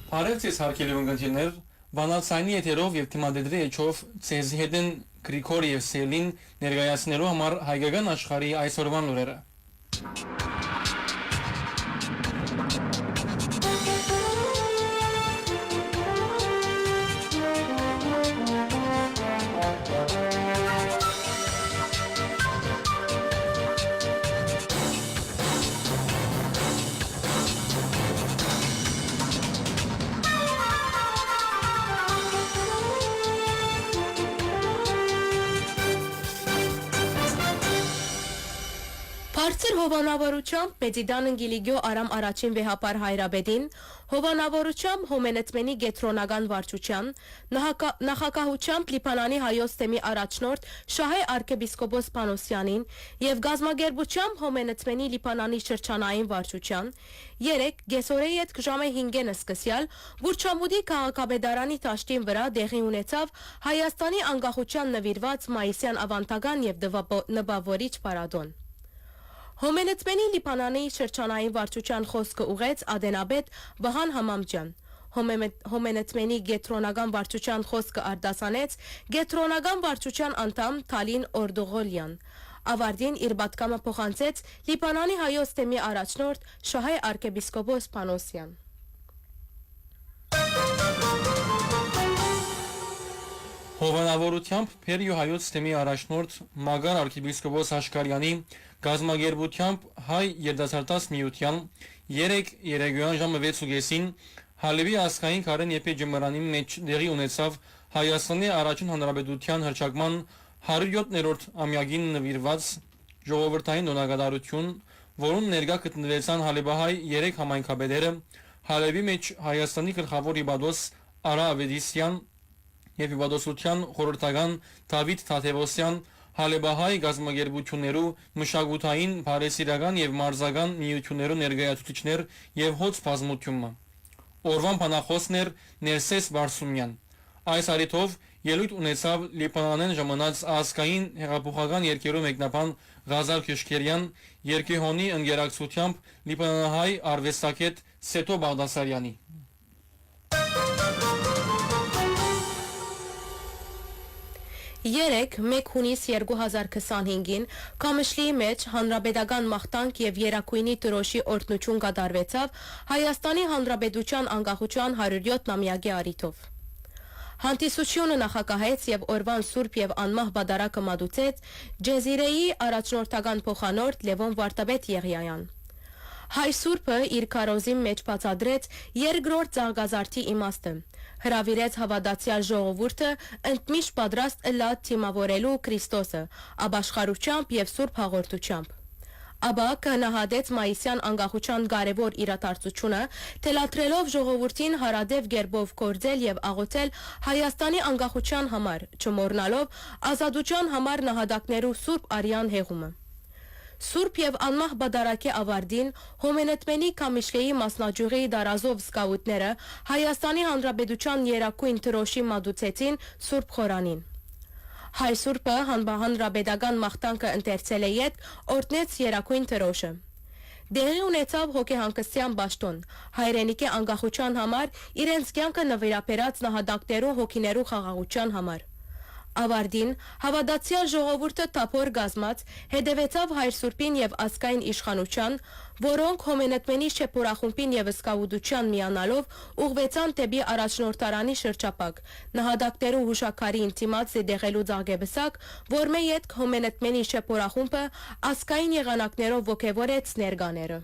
Հարևցես հարկելի ունգընտիրներ, վանացայնի եթերով և թիմադեդրի էչով ծեզի հետեն Գրիգոր և Սելին ներգայացնելու համար հայկական աշխարհի այսօրվան լուրերը։ Բարձր հովանավորությամբ Մեծիդան Գիլիգյո Արամ առաջին վեհապար Հայրաբեդին, հովանավորությամբ Հոմենեթմենի գետրոնական վարչության, նախակահությամբ Լիբանանի հայոց թեմի առաջնորդ Շահե arczepiskopos Պանոսյանին և գազմագերբությամբ Հոմենեթմենի Լիբանանի շրջանային վարչության, 3 գեսորեի հետ ժամը 5-ը սկսյալ Բուրչամուդի քաղաքապետարանի տաշտին վրա դեղի ունեցավ Հայաստանի անկախության նվիրված մայիսյան ավանդական և նվավորիչ պարադոն։ Հոմենեթմենի Լիբանանի շրջանային վարչության խոսքը ուղեց Ադենաբեդ Վահան Համամջյան։ Հոմենեթմենի գետրոնական վարչության խոսքը արտասանեց գետրոնական վարչության անդամ Թալին Օրդուղոլյան։ Ավարտին իր պատգամը փոխանցեց Լիբանանի հայոց թեմի առաջնորդ Շահե arczepiskopos Պանոսյան։ Հովանավորությամբ Փերյու հայոց թեմի առաջնորդ Մագար arczepiskopos Աշկարյանի գազմագերբությամբ հայ երդասարտաց միության 3 երեգոյան ժամը 6:30-ին Հալեվի ասկային Կարեն Եփե ջմրանի մեջ դեղի ունեցավ Հայաստանի առաջին հանրապետության հռչակման 107-րդ ամյակին նվիրված ժողովրդային նորագադարություն, որում ներկա գտնվեցան Հալեբահայ 3 համայնքապետերը, Հալեվի մեջ Հայաստանի գլխավոր իբադոս Արա Ավետիսյան և իբադոսության խորհրդական Դավիթ Թադևոսյան, Հալեբահայ գազմագերբություններու մշակութային, բարեսիրական և մարզական միություններու ներկայացուցիչներ և հոծ բազմությունը։ Օրվան բանախոսներ Ներսես Բարսումյան։ Այս առիթով ելույթ ունեցավ Լիբանանեն ժամանած ազգային հեղափոխական երկերու մեկնաբան Ղազար Քիշքերյան, երկեհոնի ընկերակցությամբ Լիբանանահայ արվեստագետ Սետո Բաղդասարյանի։ 1 հունիս 2025-ին Կամշլիի մեջ հանրապետական մաղթանք և երակույնի տրոշի օրհնություն կատարվեցավ Հայաստանի Հանրապետության անկախության 107-ամյակի առիթով։ Հանդիսությունը նախակահեց և օրվան սուրբ և անմահ բադարակը մատուցեց Ջեզիրեի առաջնորդական փոխանորդ Լևոն Վարդապետ Եղիայան։ Հայ Սուրբը իր քարոզի մեջ բացադրեց երկրորդ ցաղգազարդի իմաստը, հրավիրեց հավատացյալ ժողովուրդը ընդմիշտ պատրաստ ըլլալ թիմավորելու Քրիստոսը, ապաշխարությամբ և սուրբ հաղորդությամբ։ Ապա կհնահատեց մայիսյան անկախության կարևոր իրադարձությունը, թելադրելով ժողովրդին հարադեպ գերբով գործել և աղոթել Հայաստանի անկախության համար, չմոռնալով ազատության համար նահատակներու սուրբ արյան հեղումը։ Սուրբ և անմահ բադարակի ավարտին Հոմենեթմենի Կամիշլեի մասնաճյուղի դարազով սկաուտները Հայաստանի Հանրապետության երակույն տրոշի մատուցեցին Սուրբ Խորանին։ Հայ Սուրբը հանրապետական մաղթանքը ընթերցել է ետ օրհնեց երակույն տրոշը։ Դեղի ունեցավ հոգեհանգստյան պաշտոն, հայրենիքի անկախության համար իրենց կյանքը նվիրաբերած նահատակներու հոգիներու խաղաղության համար։ Ավարտին հավատացյալ ժողովուրդը թափոր գազմած հետևեցավ Հայր Սուրբին և ազգային իշխանության, որոնք Հոմենեթմենի շեփորախումբին և սկաուտության միանալով ուղղվեցան դեպի առաջնորդարանի շրջապակ, նահատակներու հուշաքարի ինտիմացիա դեղելու ձագեբսակ, որ մեյ հետ Հոմենեթմենի շեփորախումբը ազգային եղանակներով ոգևորեց ներկաները։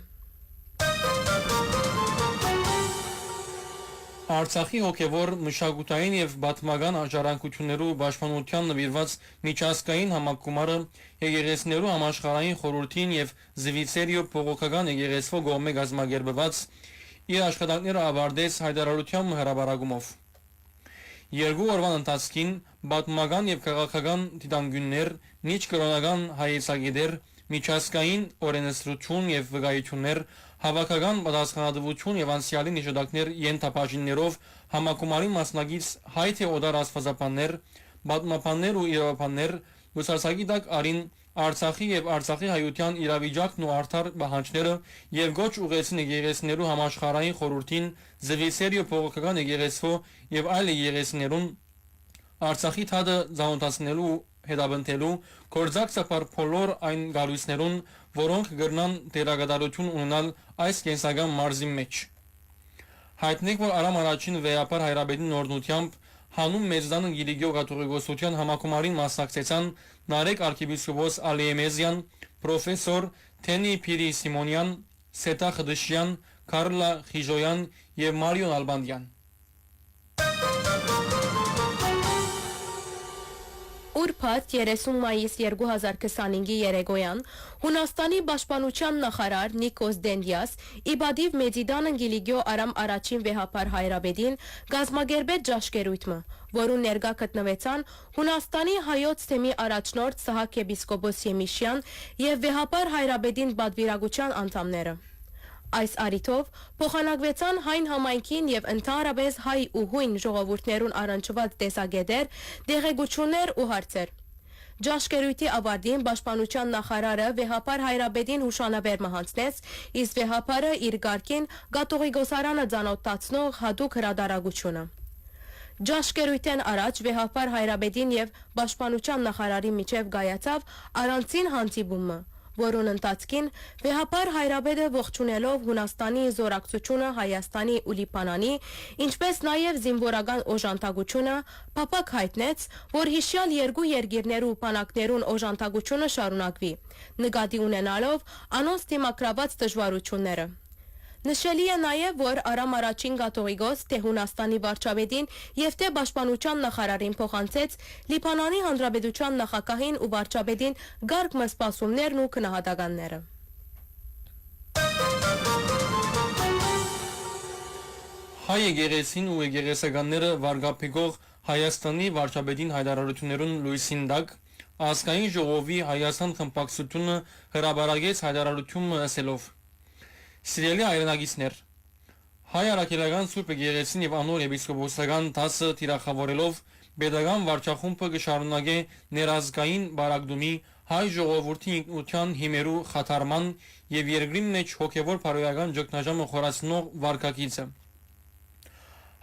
Արցախի հոգևոր մշակութային և պատմական արժանապատվություններու պաշտպանության նվիրված միջազգային համագումարը եկեղեցիներու համաշխարհային խորհրդին և Զվիցերիո բողոքական եկեղեցվո կողմէ կազմակերպված իր աշխատանքները ավարտեց հայտարարությամբ հրապարակումով։ Երկու օրվան ընթացքին պատմական և քաղաքական դիտանկյուններ, միջկրոնական հայեցակետեր, միջազգային օրենսդրություն և վկայություններ, հավաքական պատասխանատվություն և անցյալի նշանակներ ենթաբաժիններով համագումարի մասնակից հայ թե օտար աստվածաբաններ, պատմաբաններ ու իրավաբաններ լուսարձակի տակ արին Արցախի եւ Արցախի հայության իրավիճակն ու արդար պահանջները եւ գոչ ուղեցին եկեղեցիներու համաշխարհային խորհրդին Զվիսերիո փողոքական եկեղեցու եւ այլ եկեղեցիներուն Արցախի թադը զանոթացնելու հետաբնթելու կորձակցապար բոլոր այն գալույսներուն, որոնք գրնան դերակատարություն ունենալ այս կենսական մարզի մեջ։ Հայտնենք, որ Արամ առաջին վեապար հայրաբեդի նորնությամբ հանուն մեծդան Գիլիգիո կաթողիկոսության համակոմարին մասնակցեցան Նարեկ arczepiskopos Ալիեմեզյան, պրոֆեսոր Թենի Փիրի Սիմոնյան, Սետա Խդշյան, Կարլա Խիժոյան եւ Մարիոն Ալբանդյան։ Ուրբաթ 30 մայիս 2025-ի երեկոյան Հունաստանի պաշտպանության նախարար Նիկոս Դենդիաս իբադիվ Մեծիդան Գիլիգիո Արամ առաջին վեհապար հայրաբեդին գազմագերբեց ճաշկերույթը, որուն ներկա գտնվեցան Հունաստանի հայոց թեմի առաջնորդ Սահակ եպիսկոպոս Եմիշյան եւ վեհապար հայրաբեդին պատվիրակության անդամները։ Այս արիթով փոխանակվեցան հայն համայնքին եւ ընդհանրապես հայ ու հույն ժողովուրդներուն առնչված տեսագետեր, դեղեցություններ ու հարցեր։ Ճաշկերույթի ավարտին պաշտպանության նախարարը վեհապար հայրաբեդին հուշանվեր մահանցնեց, իսկ վեհապարը իր գարկին կաթողիկոսարանը ծանոթացնող հատուկ հրադարագությունը։ Ճաշկերույթեն առաջ վեհապար հայրաբեդին եւ պաշտպանության նախարարի միջև գայացավ առանցին հանդիպումը, որուն ընթացքին վեհապար հայրաբեդը ողջունելով Հունաստանի զորակցությունը Հայաստանի ու Լիբանանի, ինչպես նաև զինվորական օժանդակությունը, փափակ հայտնեց, որ հիշյալ երկու երկիրներու բանակներուն օժանդակությունը շարունակվի, նկատի ունենալով անոնց դիմակրաված դժվարությունները։ Նշելի է նաև, որ Արամ առաջին կաթողիկոս թե Հունաստանի վարչապետին եւ թե պաշտպանության նախարարին փոխանցեց Լիբանանի Հանրապետության նախագահին ու վարչապետին գարգ մսպասումներն ու քնահատականները։ Հայ եկեղեցին ու եկեղեցականները վարգապիկող Հայաստանի վարչապետին հայտարարություններուն լույսին տակ ազգային ժողովի Հայաստան խմբակցությունը հրաբարագեց հայտարարությունը ասելով. Սիրելի հայրենակիցներ, հայ առաքելական Սուրբ Եկեղեցին եւ անոր եպիսկոպոսական դասը թիրախավորելով pedagogan վարչախումբը կշարունակե ներազգային բարակդումի հայ ժողովրդի ինքնության հիմերու խաթարման եւ երկրի մեջ հոգեվոր բարոյական ճգնաժամը խորացնող վարկակիցը։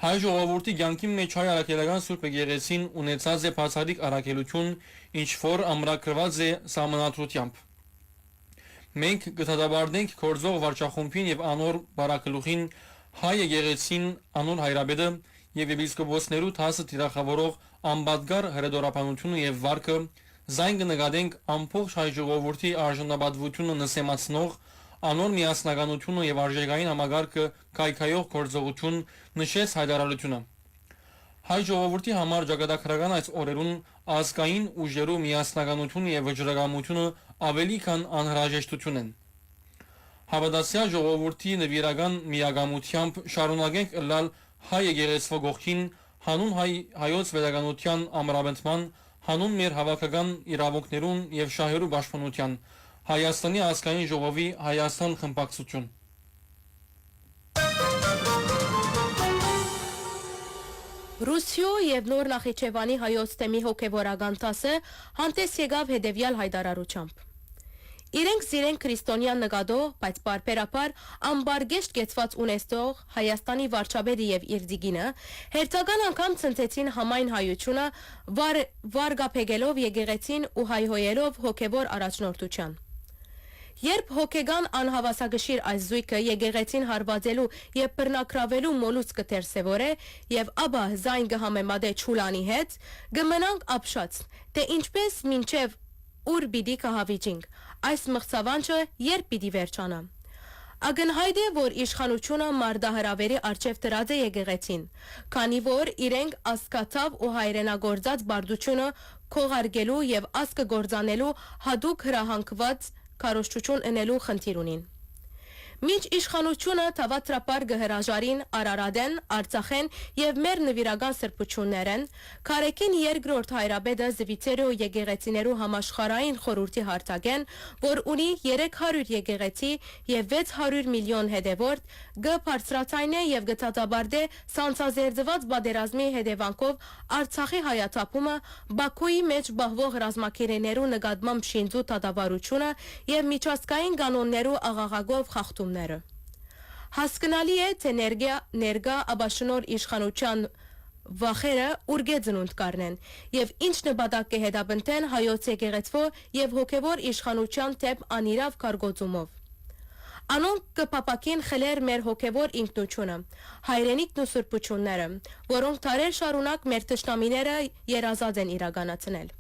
Հայ ժողովրդի կյանքի մեջ հայ առաքելական Սուրբ Եկեղեցին ունեցած է բացառիկ առաքելություն, ինչ որ ամրագրված է սահմանադրությամբ։ Մենք կդադարենք կորձող վարչախումբին եւ անոր բարակլուխին հայ եկեղեցին անոր հայրաբեդը եւ եպիսկոպոսներու դասը թիրախավորող ամբատգար հրեդորապանությունը եւ վարկը զայն կնկատենք ամբողջ հայ ժողովրդի արժանապատվությունը նսեմացնող անոր միասնականությունը եւ արժեքային համագարկը կայքայող գործողություն նշեց հայտարարությունը։ Հայ ժողովրդի համար ճակատագրական այս օրերուն ազգային ուժերու միասնականությունը եւ վճռականությունը ավելի քան անհրաժեշտություն են։ Հավատացյալ ժողովրդի նվիրական միագամությամբ շարունակենք ըլլալ հայ եկեղեցու գողքին հանուն հայոց վերականության ամրապնդման, հանուն մեր հավաքական իրավունքներուն եւ շահերու պաշտպանության, Հայաստանի ազգային ժողովի Հայաստան խմբակցություն։ Ռուսիո եւ Նոր Նախիջևանի հայոց թեմի հոգեվորական դասը հանդես եկավ հետեւյալ հայտարարությամբ։ Իրենք զիրեն քրիստոնյան նկատող, բայց բարբերաբար ամբարգեշտ կեցված ունեցող Հայաստանի վարչապետը եւ իր դիգինը հերթական անգամ ցնցեցին համայն հայությունը վարգապեգելով եկեղեցին ու հայհոյելով հոգեվոր առաջնորդության։ Երբ հոգեգան անհավասագշիր այս զույգը եկեղեցին հարվածելու եւ բռնակրավելու մոլուց կտերսեվորե եւ ապա զայն կհամեմատե Չուլանի հետ, կմնանք ապշած, թե ինչպես մինչեւ ուր պիտի կհավիճինք, այս մղցավանջը երբ պիտի վերջանա։ Ակնհայտ է, որ իշխանությունը մարդահրավերի առջև դրած է եկեղեցին, քանի որ իրենք ասկացավ ու հայրենագործած բարդությունը քողարկելու եւ ասկը գործանելու հատուկ հրահանգված քարոշչություն ընելու խնդիր ունին։ Մինչ իշխանությունը թավատրապար գհրաժարին Արարատեն, Արցախեն եւ մեր նվիրական սրբություններն, Քարեկին երկրորդ հայրաբեդը Զվիցերո եկեղեցիներու համաշխարհային խորհրդի հարթակեն, որ ունի 300 եկեղեցի եւ 600 միլիոն հետևորդ, գբարձրացայնե եւ գտածաբարդե սանցազերծված բادرազմի հետևանքով Արցախի հայաթափումը, Բաքուի մեջ բահվող ռազմակերեներու նկատմամբ շինծու դատավարությունը եւ միջազգային կանոններու աղաղակով խախտումները։ Հասկանալի է, թե ներգա աբաշնոր իշխանության վախերը ուրգե ծնունդ կառնեն եւ ինչ նպատակ կհետապնդեն հայոց եկեղեցվո եւ հոգեվոր իշխանության թեպ անիրավ կարգոծումով։ Անոնք կպապակին խլեր մեր հոգեվոր ինքնությունը, հայրենիքն ու սրբությունները, որոնք տարեր շարունակ մեր թշնամիները երազած են իրականացնել։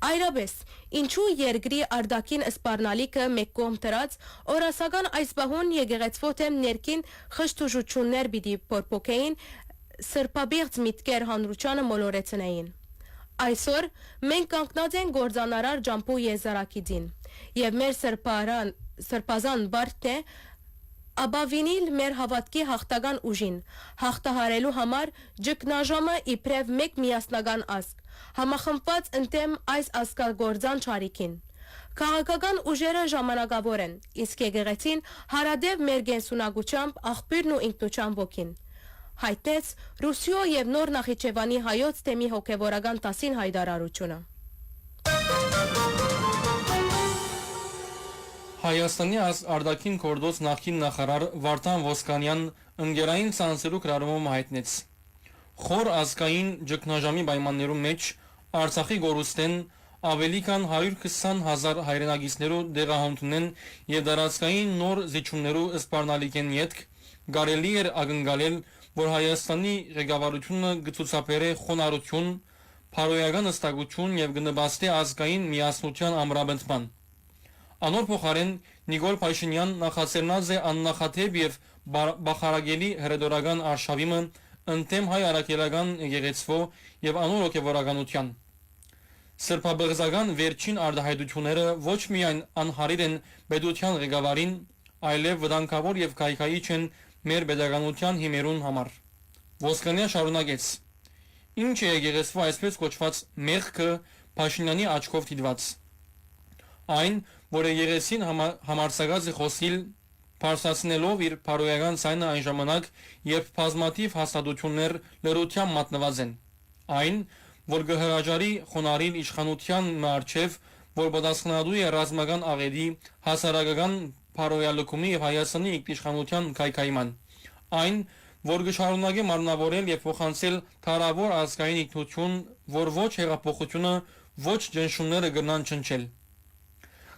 Այրաբես, ինչու երկրի արդակին սպառնալիքը մեկ կողմ դրած, օրասական այս բահուն եկեղեցվո թեմ ներքին խշտուժություններ պիտի փորփոքեին, սրբաբիղծ միտքեր հանրությանը մոլորեցնեին։ Այսօր մենք կանգնած ենք գործանարար ջամփու եզարակիցին, եւ մեր սրբազան բարդն է Աբավինիլ մեր հավատքի հաղթական ուժին, հաղթահարելու համար ճգնաժամը իբրև մեկ միասնական ազգ, համախմբված ընդեմ այս ազգագործան չարիքին։ Քաղաքական ուժերը ժամանակավոր են, իսկ եկեղեցին հարադև մեր գենսունակությամբ, աղբյուրն ու ինքնության ոգին։ Հայտնեց Ռուսիո եւ Նոր Նախիջևանի հայոց թեմի հոգեվորական տասին հայտարարությունը։ Հայաստանի արտաքին գործ նախկին նախարար Վարդան Ոսկանյան ընկերային ցանցերու գրառումով հայտնեց. Խոր ազգային ճգնաժամի պայմաններում մեջ Արցախի գորուստեն ավելի քան 120,000 հայրենագիցներու դեղահանությունն եւ դարածքային նոր զիջումներու սպառնալիքեն յետք կարելի էր ակնկալել, որ Հայաստանի ղեկավարությունը գծուցաբերե խոնարհություն, փարոյական հստակություն եւ գնբաստե ազգային միասնության ամրապնդման։ Անոր փոխարեն Նիկոլ Փաշինյան նախաձեռնած է աննախադեպ եւ բախարագելի հրեդորական արշավիմը ընդդեմ հայ արաքելական եկեղեցվո եւ անոր հոգեվորականության։ Սրբաբղզական վերջին արտահայտությունները ոչ միայն անհարիր են պետության ղեկավարին, այլև վտանգավոր եւ քայքայիչ են մեր պետականության հիմերուն համար։ Ոսկանյան շարունակեց. Ինչ է եկեղեցվո այսպես կոչված մեղքը Փաշինյանի աչքով դիտված։ Այն, որ եկեղեցին համարձակած է խոսիլ փարսացնելով իր փարոյական ցայնը այն ժամանակ, երբ բազմաթիվ հաստատություններ լրությամբ մատնված են։ Այն, որ գհրաժարի խոնարհիլ իշխանության մարչև, որ պատասխանատու է ռազմական աղետի, հասարակական փարոյալուկումի եւ Հայաստանի իշխանության քայքայման։ Այն, որ գշարունակե մարմնավորել եւ փոխանցել թարավոր ազգային ինքնություն, որ ոչ հեղափոխությունը, ոչ ջնշումները կգնան չնչել։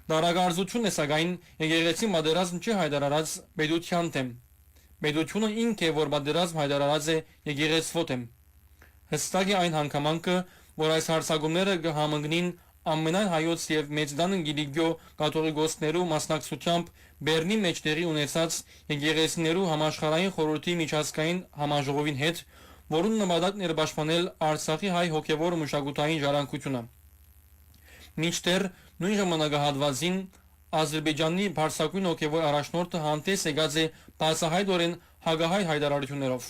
Դարագարզություն է սակայն եկեղեցի մադերազմ չի հայտարարած պետության թեմ։ Պետությունը ինք է, որ մադերազմ հայտարարած է եկեղեցվո թեմ։ Հստակ է այն հանգամանքը, որ այս հարցակումները կհամընկնին ամենայն հայոց եւ մեծդան գիլիգյո կաթողիկոսներու մասնակցությամբ Բեռնի մեջ տեղի ունեցած եկեղեցիներու համաշխարհային խորհրդի միջազգային համաժողովին հետ, որուն նպատակն էր պաշտպանել Արցախի հայ հոգեվոր մշակութային ժառանգությունը։ Մինչդեռ նույն ժամանակահատվածին Ադրբեջանի բարձրագույն հոգեվոր առաջնորդը հանդես եկած է բացահայտորեն հագահայ հայտարարություններով։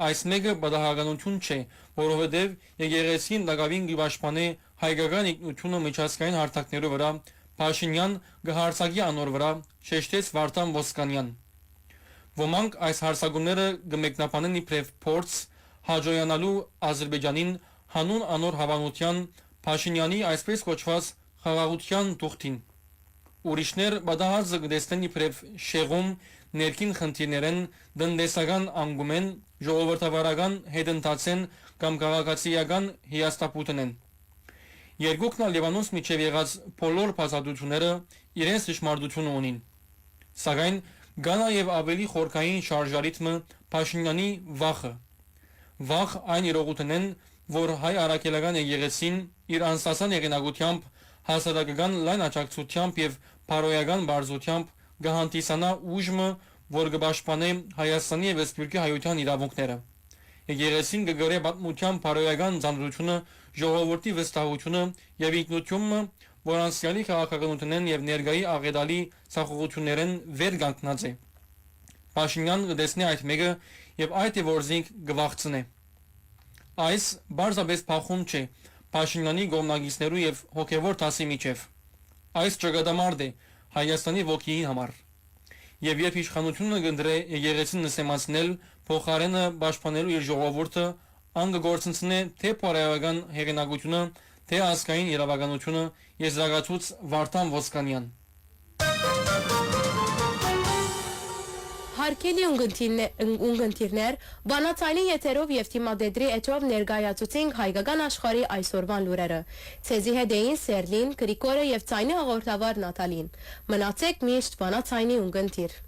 Այս մեկը բադահականություն չէ, որովհետև եկեղեցին դակավին կպաշտպանե հայկական ինքնությունը միջազգային հարթակներու վրա, Փաշինյան կհարձակի անոր վրա, շեշտեց Վարդան Ոսկանյան։ Ոմանք այս հարցակումները կմեկնաբանեն իբրև փորձ հաջողանալու Ադրբեջանին հանուն անոր հավանության Փաշինյանի այսպես կոչված խաղաղության թուղթին։ Ուրիշներ բադահազը կտեսնեն իբրև շեղում ներքին խնդիրներեն, տնտեսական անգումեն, ժողովրդավարական հետընթացեն կամ քաղաքացիական հիաստապութեն։ Երկուքն Լիբանոս միջև եղած բոլոր բացատրությունները իրենց ճշմարտությունը ունին։ Սակայն կա նաև ավելի խորքային շարժարիթմը Փաշինյանի վախը։ Վախ այն իրողութենեն, որ հայ արաքելական եկեղեցին իր անսասան եղանակությամբ, հասարակական լայն աջակցությամբ եւ փարոյական բարձությամբ կհանդիսանա ուժը, որ կպաշտպանե Հայաստանի եւ Սփյուռքի հայության իրավունքները։ Եկեղեցին կգրե պատմության փարոյական ծանրությունը, ժողովրդի վստահությունը եւ ինքնությունը, որ անցյալի քաղաքականությունն եւ ներկայի աղետալի ցախողություններն վեր կանգնած է։ Փաշինյան կդեսնի այդ մեկը եւ այդ է որ զինք գվախցնե։ Այս բարձրապես փախում չէ Փաշինյանի գոմնագիցներու եւ հոգեվոր դասի միջև։ Այս ճակատամարտ է Հայաստանի ոգիին համար։ Եվ երբ իշխանությունը կընտրե եկեղեցին նսեմացնել, փոխարենը պաշտպանելու իր ժողովուրդը, անգործընծնե թե փորայական հեղինակությունը, թե ազգային իրավականությունը, եզրակացուց Վարդան Ոսկանյան։ Հարկելի ունգընտիրներ, բանացայնի եթերով և թիմադեդրի էջով ներգայացուցինք հայկական աշխարհի այսօրվան լուրերը։ Ցեզի հետ էին Սերլին, Գրիգորը և ցայնի հաղորդավար Նատալին։ Մնացեք միշտ բանացայնի ունգընտիր։